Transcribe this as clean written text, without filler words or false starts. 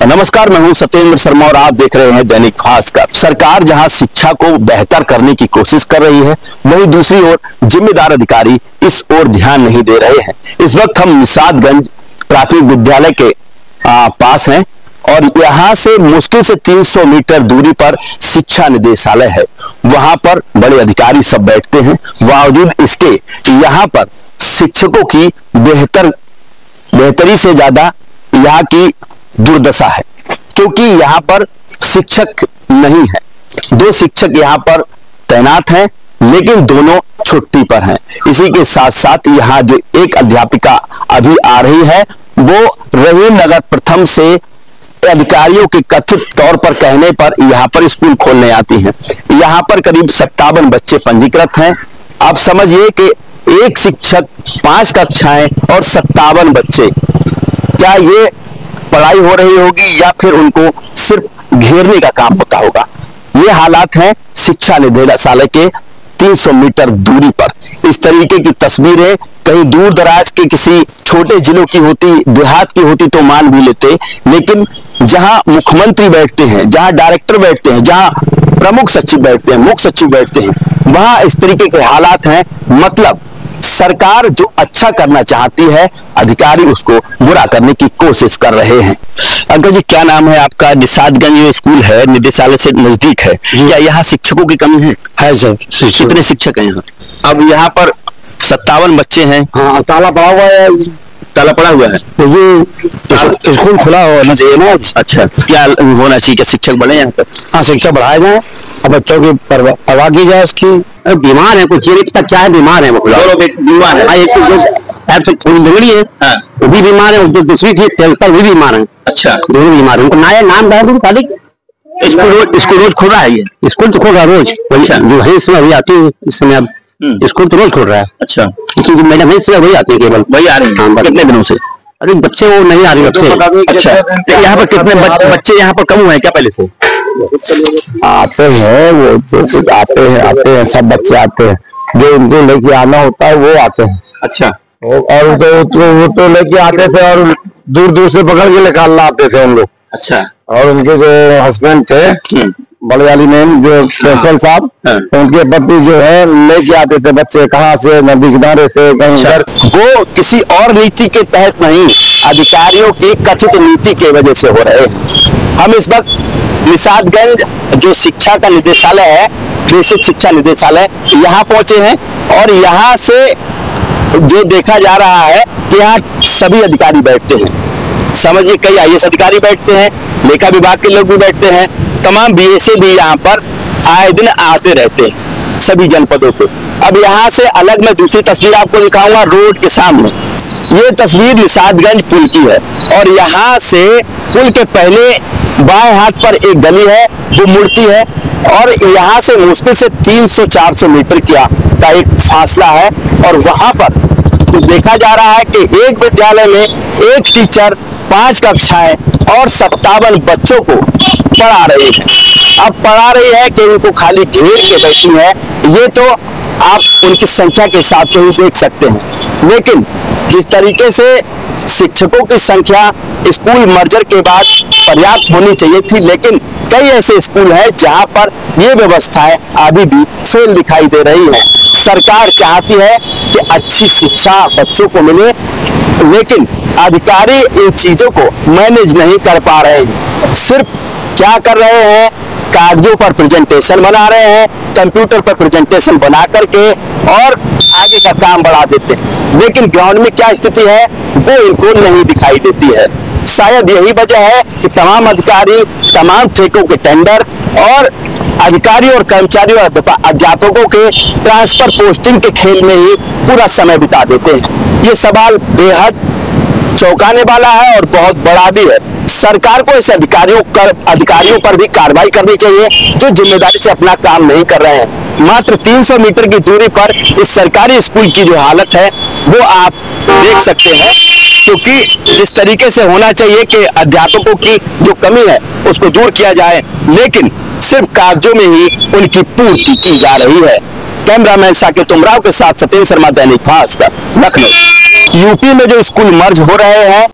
नमस्कार, मैं हूं सत्येंद्र शर्मा और आप देख रहे हैं दैनिक भास्कर। सरकार जहां शिक्षा को बेहतर करने की कोशिश कर रही है, वहीं दूसरी ओर जिम्मेदार अधिकारी इस ओर ध्यान नहीं दे रहे हैं। इस वक्त हम निषादगंज प्राथमिक विद्यालय के पास हैं और यहाँ से मुश्किल से 300 मीटर दूरी पर शिक्षा निदेशालय है। वहां पर बड़े अधिकारी सब बैठते हैं। बावजूद इसके यहाँ पर शिक्षकों की बेहतरी से ज्यादा यहाँ की दुर्दशा है, क्योंकि यहाँ पर शिक्षक नहीं है। 2 शिक्षक यहाँ पर तैनात हैं, लेकिन दोनों छुट्टी पर हैं। इसी के साथ साथ यहाँ जो एक अध्यापिका अभी आ रही है, वो रहीम नगर प्रथम से अधिकारियों के कथित तौर पर कहने पर यहाँ पर स्कूल खोलने आती हैं। यहाँ पर करीब 57 बच्चे पंजीकृत हैं। आप समझिए कि एक शिक्षक 5 कक्षाएं और 57 बच्चे, क्या ये पढ़ाई हो रही होगी या फिर उनको सिर्फ घेरने का काम होता होगा। ये हालात हैं शिक्षा निदेशालय के 300 मीटर दूरी पर। इस तरीके की तस्वीरें कहीं दूर दराज के किसी छोटे जिलों की होती, देहात की होती तो मान भी लेते, लेकिन जहां मुख्यमंत्री बैठते हैं, जहां डायरेक्टर बैठते हैं, जहां प्रमुख सचिव बैठते हैं, मुख्य सचिव बैठते हैं, वहां इस तरीके के हालात हैं। मतलब सरकार जो अच्छा करना चाहती है, अधिकारी उसको बुरा करने की कोशिश कर रहे हैं। अंकल जी, क्या नाम है आपका? निषादगंज जो स्कूल है निदेशालय से नजदीक है, क्या यहाँ शिक्षकों की कमी है? सर, कितने शिक्षक हैं यहाँ? अब यहाँ पर 57 बच्चे हैं। हाँ, ताला पड़ा हुआ है। ताला पड़ा हुआ है तो ये स्कूल खुला होना चाहिए ना। अच्छा, क्या होना चाहिए? क्या शिक्षक बढ़े यहाँ पर? हाँ, शिक्षक बढ़ाए जाए और बच्चों की परवाह की जाए उसकी। बीमार है, कुछ ये पता क्या है, बीमार है वो बीमार है। एक तो थोड़ी लंगड़ी है, वो भी बीमार है, जो दूसरी थी टेल्पर भी बीमार है। अच्छा, दोनों बीमार है। उनको नाम स्कूल रोज खुल रहा है। ये स्कूल तो खुल रहा है रोज। अच्छा, जो है इसमें अभी आती है इस समय, अब स्कूल तो रोज खुल रहा है। अच्छा, जो मैडम है इसमें वही आती है, केवल वही आ रही है। कितने दिनों से? अरे जब से वो नहीं आ रही तब से। अच्छा, तो यहाँ पर कितने बच्चे यहाँ पर कम हुए हैं क्या पहले से? आते हैं वो तो कुछ आते हैं सब बच्चे आते हैं, जो उनको लेके आना होता है वो आते हैं। अच्छा, और वो तो लेके आते थे और दूर दूर से पकड़ के निकालना आते थे हम लोग। अच्छा, और उनके जो हस्बैंड थे बड़े वाली मैम जो प्रिंसिपल साहब, उनके पति जो है लेके आते थे बच्चे, कहाँ से, नदी किनारे से, कहीं घर। वो किसी और नीति के तहत नहीं, अधिकारियों की कथित नीति के वजह से हो रहे हैं। हम इस वक्त निषादगंज जो शिक्षा का निदेशालय है, बेसिक शिक्षा निदेशालय, यहाँ पहुंचे हैं और यहाँ से जो देखा जा रहा है कि यहाँ सभी अधिकारी बैठते हैं। समझिए, कई IAS अधिकारी बैठते हैं, लेखा विभाग के लोग भी बैठते हैं, तमाम BSA भी यहाँ पर आए दिन आते रहते हैं सभी जनपदों पे। अब यहाँ से अलग मैं दूसरी तस्वीर आपको दिखाऊंगा रोड के सामने। ये तस्वीर निषादगंज पुल की है और यहाँ से पुल के पहले बाएं हाथ पर एक गली है, वो मुड़ती है और यहाँ से मुश्किल से 300-400 मीटर का एक फासला है। और वहां पर तो देखा जा रहा है कि एक विद्यालय में एक टीचर 5 कक्षाएं और 57 बच्चों को पढ़ा रही है। अब पढ़ा रही है कि उनको खाली घेर के बैठी है, ये तो आप उनकी संख्या के हिसाब से ही देख सकते हैं। लेकिन जिस तरीके से शिक्षकों की संख्या स्कूल मर्जर के बाद पर्याप्त होनी चाहिए थी, लेकिन कई ऐसे स्कूल हैं जहां पर ये व्यवस्थाएं अभी भी फेल दिखाई दे रही हैं। सरकार चाहती है कि अच्छी शिक्षा बच्चों को मिले, लेकिन अधिकारी इन चीजों को मैनेज नहीं कर पा रहे हैं। सिर्फ क्या कर रहे हैं, कागजों पर प्रेजेंटेशन बना रहे हैं, कंप्यूटर पर प्रेजेंटेशन बना करके और आगे का काम बढ़ा देते हैं, लेकिन ग्राउंड में क्या स्थिति है वो इनको नहीं दिखाई देती है। शायद यही वजह है कि तमाम अधिकारी तमाम ठेकों के टेंडर और अधिकारियों और कर्मचारियों और अध्यापकों के ट्रांसफर पोस्टिंग के खेल में ही पूरा समय बिता देते हैं। ये सवाल बेहद चौंकाने वाला है और बहुत बड़ा भी है। सरकार को इस अधिकारियों पर भी कार्रवाई करनी चाहिए जो जिम्मेदारी से अपना काम नहीं कर रहे हैं। मात्र 300 मीटर की दूरी पर इस सरकारी स्कूल की जो हालत है वो आप देख सकते हैं, क्योंकि जिस तरीके से होना चाहिए कि अध्यापकों की जो कमी है उसको दूर किया जाए, लेकिन सिर्फ कागजों में ही उनकी पूर्ति की जा रही है। कैमरामैन साकेत उमराव के साथ सत्येंद्र शर्मा, दैनिक भास्कर, लखनऊ। यूपी में जो स्कूल मर्ज हो रहे हैं